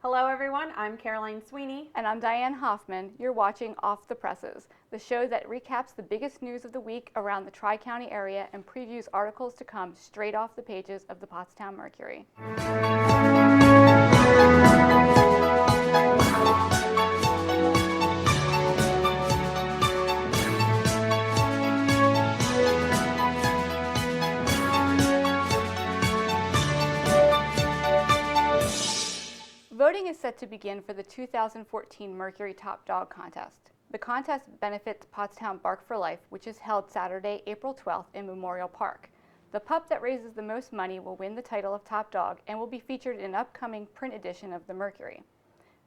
Hello everyone, I'm Caroline Sweeney. And I'm Diane Hoffman. You're watching Off the Presses, the show that recaps the biggest news of the week around the Tri-County area and previews articles to come straight off the pages of the Pottstown Mercury. Voting is set to begin for the 2014 Mercury Top Dog Contest. The contest benefits Pottstown Bark for Life, which is held Saturday, April 12th in Memorial Park. The pup that raises the most money will win the title of Top Dog and will be featured in an upcoming print edition of the Mercury.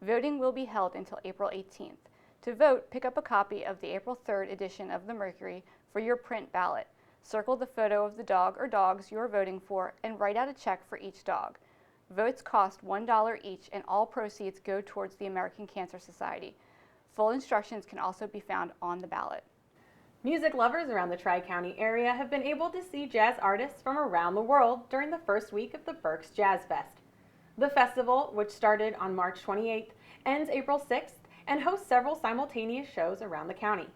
Voting will be held until April 18th. To vote, pick up a copy of the April 3rd edition of the Mercury for your print ballot. Circle the photo of the dog or dogs you are voting for and write out a check for each dog. Votes cost $1 each and all proceeds go towards the American Cancer Society. Full instructions can also be found on the ballot. Music lovers around the Tri-County area have been able to see jazz artists from around the world during the first week of the Berks Jazz Fest. The festival, which started on March 28th, ends April 6th and hosts several simultaneous shows around the county.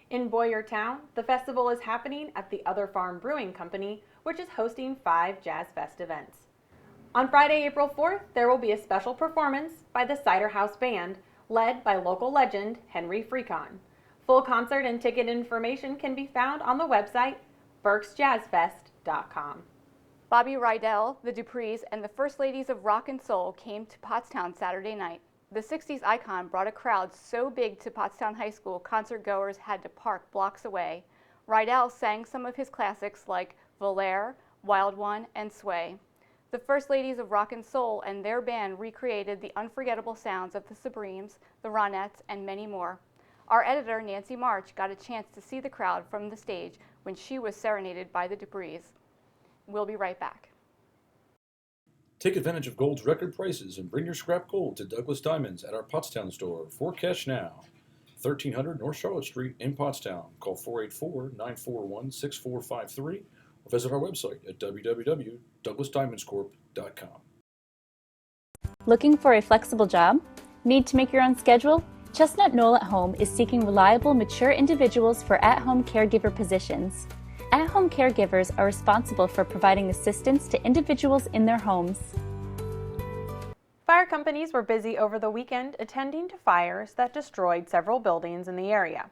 In Boyertown, the festival is happening at the Other Farm Brewing Company, which is hosting 5 Jazz Fest events. On Friday, April 4th, there will be a special performance by the Cider House Band, led by local legend Henry Freecon. Full concert and ticket information can be found on the website berksjazzfest.com. Bobby Rydell, the Duprees, and the First Ladies of Rock and Soul came to Pottstown Saturday night. The 60s icon brought a crowd so big to Pottstown High School, concert goers had to park blocks away. Rydell sang some of his classics like Volare, Wild One, and Sway. The First Ladies of Rock and Soul and their band recreated the unforgettable sounds of the Supremes, the Ronettes, and many more. Our editor, Nancy March, got a chance to see the crowd from the stage when she was serenaded by the Duprees. We'll be right back. Take advantage of gold's record prices and bring your scrap gold to Douglas Diamonds at our Pottstown store for cash now. 1300 North Charlotte Street in Pottstown. Call 484-941-6453 or visit our website at www.douglasdiamondscorp.com. Looking for a flexible job? Need to make your own schedule? Chestnut Knoll at Home is seeking reliable, mature individuals for at-home caregiver positions. At-home caregivers are responsible for providing assistance to individuals in their homes. Fire companies were busy over the weekend attending to fires that destroyed several buildings in the area.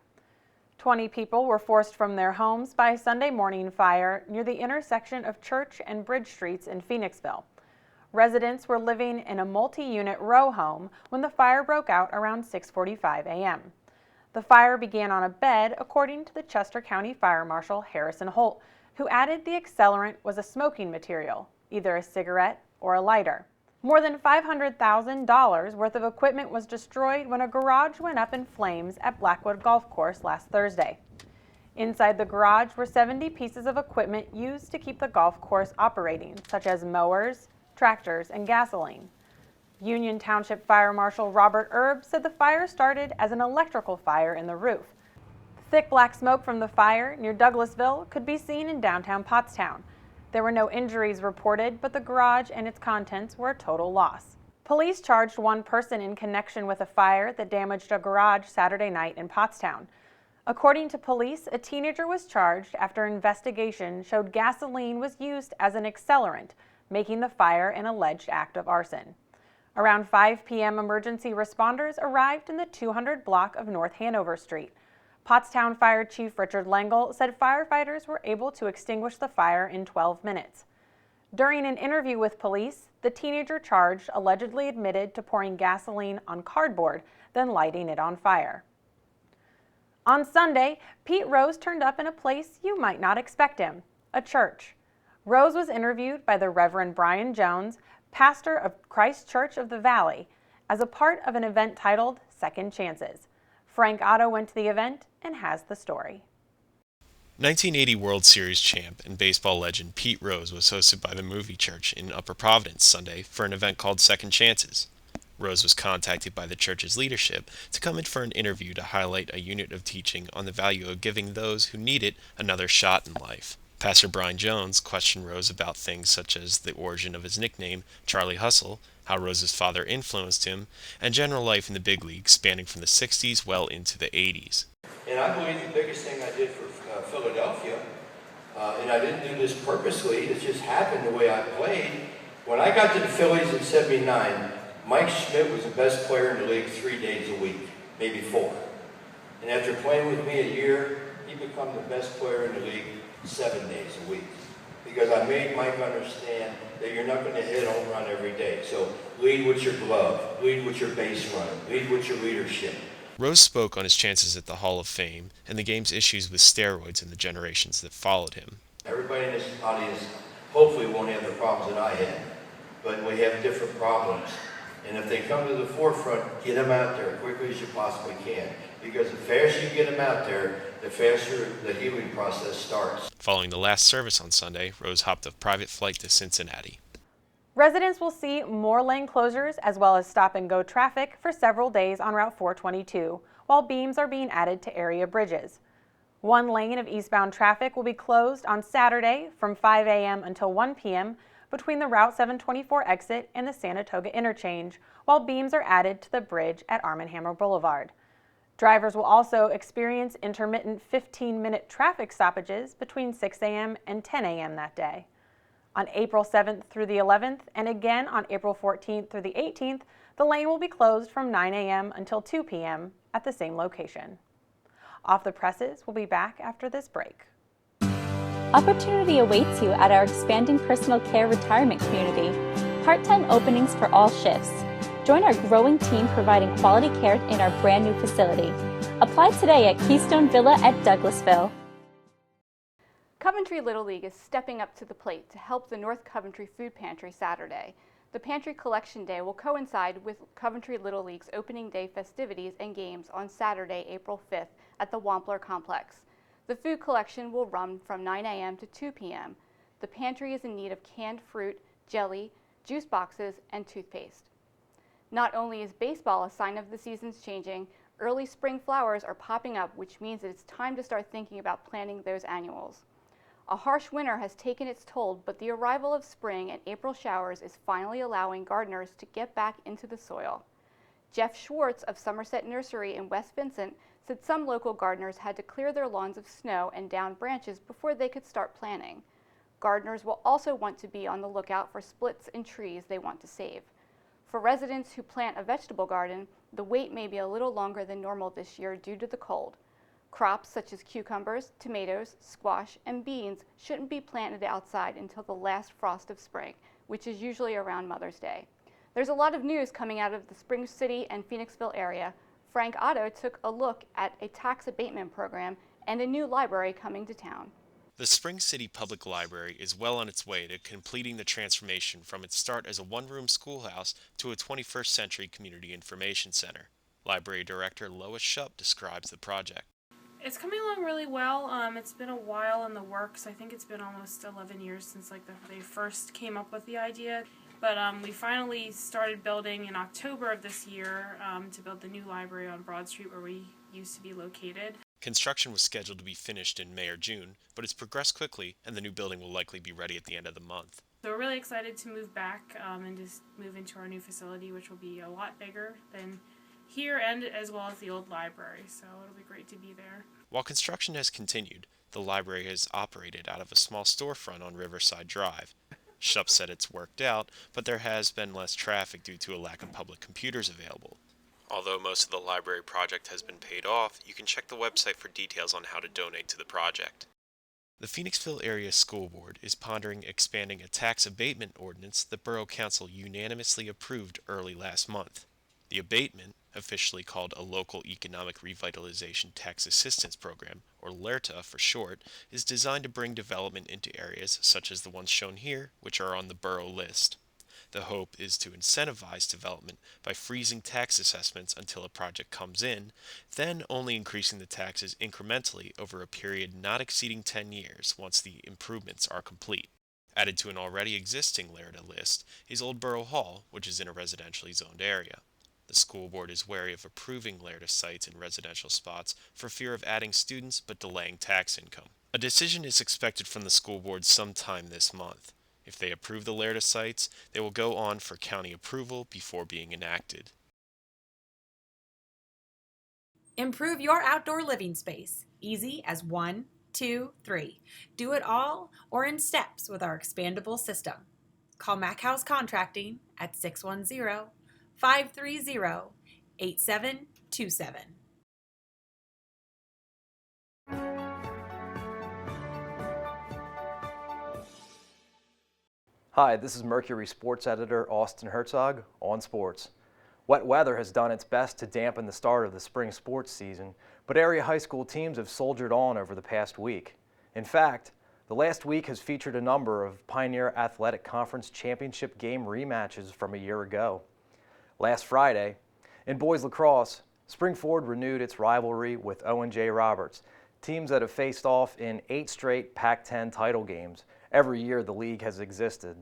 20 people were forced from their homes by a Sunday morning fire near the intersection of Church and Bridge Streets in Phoenixville. Residents were living in a multi-unit row home when the fire broke out around 6:45 a.m. The fire began on a bed, according to the Chester County Fire Marshal Harrison Holt, who added the accelerant was a smoking material, either a cigarette or a lighter. More than $500,000 worth of equipment was destroyed when a garage went up in flames at Blackwood Golf Course last Thursday. Inside the garage were 70 pieces of equipment used to keep the golf course operating, such as mowers, tractors, and gasoline. Union Township Fire Marshal Robert Erb said the fire started as an electrical fire in the roof. Thick black smoke from the fire near Douglasville could be seen in downtown Pottstown. There were no injuries reported, but the garage and its contents were a total loss. Police charged one person in connection with a fire that damaged a garage Saturday night in Pottstown. According to police, a teenager was charged after investigation showed gasoline was used as an accelerant, making the fire an alleged act of arson. Around 5 p.m., emergency responders arrived in the 200 block of North Hanover Street. Pottstown Fire Chief Richard Langle said firefighters were able to extinguish the fire in 12 minutes. During an interview with police, the teenager charged allegedly admitted to pouring gasoline on cardboard, then lighting it on fire. On Sunday, Pete Rose turned up in a place you might not expect him, a church. Rose was interviewed by the Reverend Brian Jones, pastor of Christ Church of the Valley, as a part of an event titled Second Chances. Frank Otto went to the event and has the story. 1980 World Series champ and baseball legend Pete Rose was hosted by the Movie Church in Upper Providence Sunday for an event called Second Chances. Rose was contacted by the church's leadership to come in for an interview to highlight a unit of teaching on the value of giving those who need it another shot in life. Pastor Brian Jones questioned Rose about things such as the origin of his nickname, Charlie Hustle, how Rose's father influenced him, and general life in the big leagues spanning from the 60s well into the 80s. And I believe the biggest thing I did for Philadelphia, and I didn't do this purposely, it just happened the way I played. When I got to the Phillies in '79, Mike Schmidt was the best player in the league 3 days a week, maybe 4. And after playing with me a year, he became the best player in the league 7 days a week. Because I made Mike understand that you're not going to hit a home run every day. So lead with your glove, lead with your base run, lead with your leadership. Rose spoke on his chances at the Hall of Fame and the game's issues with steroids in the generations that followed him. Everybody in this audience hopefully won't have the problems that I had, but we have different problems. And if they come to the forefront, get them out there as quickly as you possibly can. Because the faster you get them out there, the faster the healing process starts. Following the last service on Sunday, Rose hopped a private flight to Cincinnati. Residents will see more lane closures as well as stop-and-go traffic for several days on Route 422, while beams are being added to area bridges. One lane of eastbound traffic will be closed on Saturday from 5 a.m. until 1 p.m. between the Route 724 exit and the Saratoga interchange, while beams are added to the bridge at Arm & Hammer Boulevard. Drivers will also experience intermittent 15-minute traffic stoppages between 6 a.m. and 10 a.m. that day. On April 7th through the 11th, and again on April 14th through the 18th, the lane will be closed from 9 a.m. until 2 p.m. at the same location. Off the Presses will be back after this break. Opportunity awaits you at our expanding personal care retirement community. Part-time openings for all shifts. Join our growing team providing quality care in our brand new facility. Apply today at Keystone Villa at Douglasville. Coventry Little League is stepping up to the plate to help the North Coventry Food Pantry Saturday. The Pantry Collection Day will coincide with Coventry Little League's opening day festivities and games on Saturday, April 5th at the Wampler Complex. The food collection will run from 9 a.m. to 2 p.m. The pantry is in need of canned fruit, jelly, juice boxes, and toothpaste. Not only is baseball a sign of the season's changing, early spring flowers are popping up, which means it's time to start thinking about planting those annuals. A harsh winter has taken its toll, but the arrival of spring and April showers is finally allowing gardeners to get back into the soil. Jeff Schwartz of Somerset Nursery in West Vincent said some local gardeners had to clear their lawns of snow and down branches before they could start planting. Gardeners will also want to be on the lookout for splits in trees they want to save. For residents who plant a vegetable garden, the wait may be a little longer than normal this year due to the cold. Crops such as cucumbers, tomatoes, squash, and beans shouldn't be planted outside until the last frost of spring, which is usually around Mother's Day. There's a lot of news coming out of the Spring City and Phoenixville area. Frank Otto took a look at a tax abatement program and a new library coming to town. The Spring City Public Library is well on its way to completing the transformation from its start as a one-room schoolhouse to a 21st century community information center. Library Director Lois Shupp describes the project. It's coming along really well. It's been a while in the works. I think it's been almost 11 years since they first came up with the idea. But we finally started building in October of this year to build the new library on Broad Street where we used to be located. Construction was scheduled to be finished in May or June, but it's progressed quickly and the new building will likely be ready at the end of the month. So we're really excited to move back and just move into our new facility, which will be a lot bigger than here and as well as the old library, so it'll be great to be there. While construction has continued, the library has operated out of a small storefront on Riverside Drive. Shupp said it's worked out, but there has been less traffic due to a lack of public computers available. Although most of the library project has been paid off, you can check the website for details on how to donate to the project. The Phoenixville Area School Board is pondering expanding a tax abatement ordinance the Borough Council unanimously approved early last month. The abatement, officially called a Local Economic Revitalization Tax Assistance Program, or LERTA for short, is designed to bring development into areas such as the ones shown here, which are on the borough list. The hope is to incentivize development by freezing tax assessments until a project comes in, then only increasing the taxes incrementally over a period not exceeding 10 years once the improvements are complete. Added to an already existing LERTA list is Old Borough Hall, which is in a residentially zoned area. The school board is wary of approving LERTA sites in residential spots for fear of adding students but delaying tax income. A decision is expected from the school board sometime this month. If they approve the Lairda sites, they will go on for county approval before being enacted. Improve your outdoor living space. Easy as 1, 2, 3. Do it all or in steps with our expandable system. Call Mac House Contracting at 610-530-8727. Hi, this is Mercury Sports Editor Austin Herzog on sports. Wet weather has done its best to dampen the start of the spring sports season, but area high school teams have soldiered on over the past week. In fact, the last week has featured a number of Pioneer Athletic Conference championship game rematches from a year ago. Last Friday, in boys lacrosse, Spring-Ford renewed its rivalry with Owen J. Roberts, teams that have faced off in 8 straight Pac-10 title games every year the league has existed.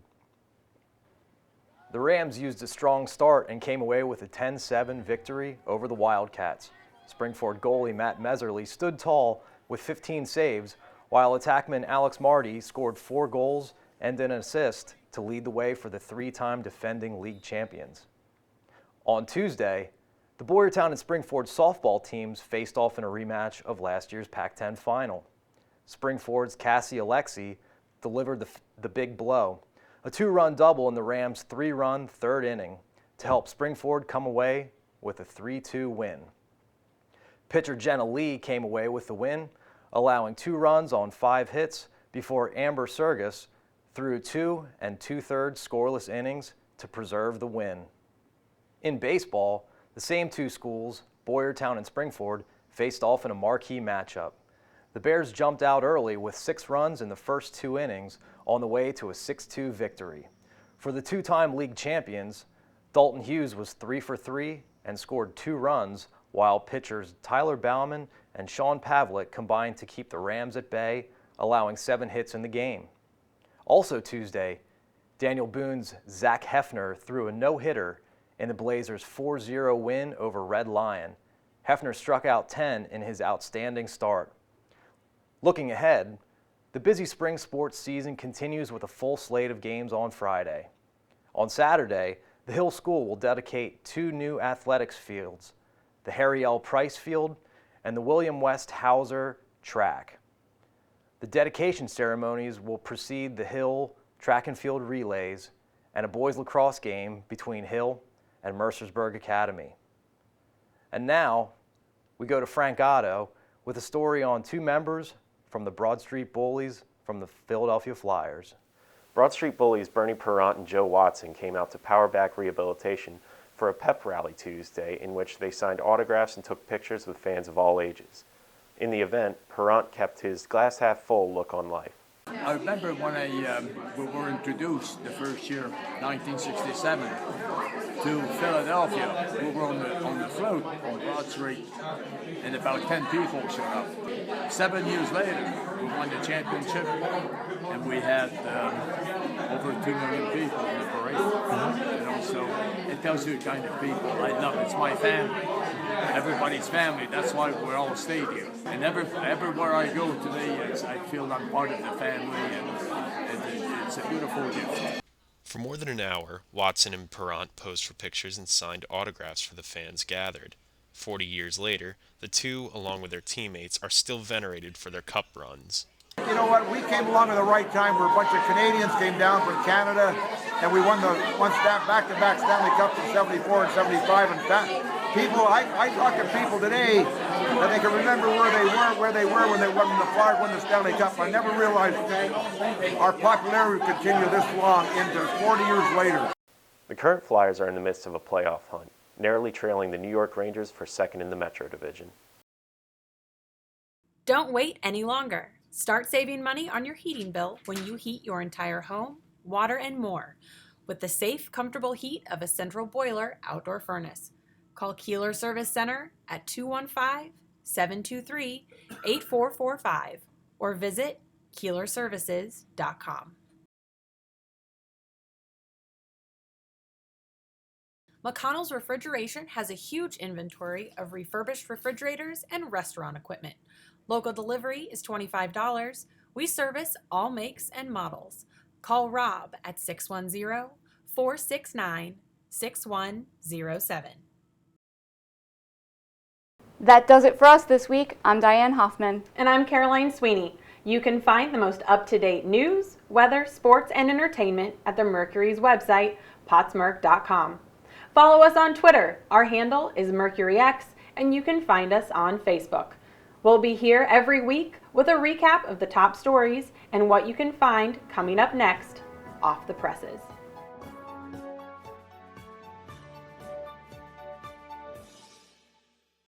The Rams used a strong start and came away with a 10-7 victory over the Wildcats. Spring-Ford goalie Matt Meserly stood tall with 15 saves, while attackman Alex Marty scored 4 goals and an assist to lead the way for the 3-time defending league champions. On Tuesday, the Boyertown and Spring-Ford softball teams faced off in a rematch of last year's Pac-10 final. Spring-Ford's Cassie Alexi delivered the big blow, a 2-run double in the Rams' 3-run third inning to help Spring-Ford come away with a 3-2 win. Pitcher Jenna Lee came away with the win, allowing 2 runs on 5 hits before Amber Sergis threw 2 2/3 scoreless innings to preserve the win. In baseball, the same 2 schools, Boyertown and Spring-Ford, faced off in a marquee matchup. The Bears jumped out early with 6 runs in the first 2 innings on the way to a 6-2 victory. For the 2-time league champions, Dalton Hughes was 3 for 3 and scored 2 runs, while pitchers Tyler Bauman and Sean Pavlik combined to keep the Rams at bay, allowing 7 hits in the game. Also Tuesday, Daniel Boone's Zach Hefner threw a no-hitter in the Blazers' 4-0 win over Red Lion. Hefner struck out 10 in his outstanding start. Looking ahead, the busy spring sports season continues with a full slate of games on Friday. On Saturday, the Hill School will dedicate 2 new athletics fields, the Harry L. Price Field and the William West Hauser Track. The dedication ceremonies will precede the Hill track and field relays and a boys lacrosse game between Hill and Mercersburg Academy. And now, we go to Frank Otto with a story on 2 members from the Broad Street Bullies from the Philadelphia Flyers. Broad Street Bullies Bernie Perrant and Joe Watson came out to Powerback Rehabilitation for a pep rally Tuesday in which they signed autographs and took pictures with fans of all ages. In the event, Perrant kept his glass-half-full look on life. I remember when we were introduced the first year, 1967, to Philadelphia. We were on the float on Broad Street, and about 10 people showed up. 7 years later, we won the championship, and we had over 2 million people in the parade. You know, so it tells you the kind of people I love. It's my family, everybody's family. That's why we all stayed here. And everywhere I go today, I feel I'm part of the family, and it's a beautiful gift. For more than an hour, Watson and Perrant posed for pictures and signed autographs for the fans gathered. 40 years later, the two, along with their teammates, are still venerated for their cup runs. You know what? We came along at the right time where a bunch of Canadians came down from Canada, and we won back-to-back Stanley Cups in 74 and 75. And I talk to people today that they can remember where they were when the Flyers won the Stanley Cup. I never realized our popularity would continue this long into 40 years later. The current Flyers are in the midst of a playoff hunt, narrowly trailing the New York Rangers for second in the Metro Division. Don't wait any longer. Start saving money on your heating bill when you heat your entire home, water, and more with the safe, comfortable heat of a central boiler outdoor furnace. Call Keeler Service Center at 215-723-8445 or visit KeelerServices.com. McConnell's Refrigeration has a huge inventory of refurbished refrigerators and restaurant equipment. Local delivery is $25. We service all makes and models. Call Rob at 610-469-6107. That does it for us this week. I'm Diane Hoffman. And I'm Caroline Sweeney. You can find the most up-to-date news, weather, sports, and entertainment at the Mercury's website, pottsmerc.com. Follow us on Twitter. Our handle is MercuryX, and you can find us on Facebook. We'll be here every week with a recap of the top stories and what you can find coming up next off the presses.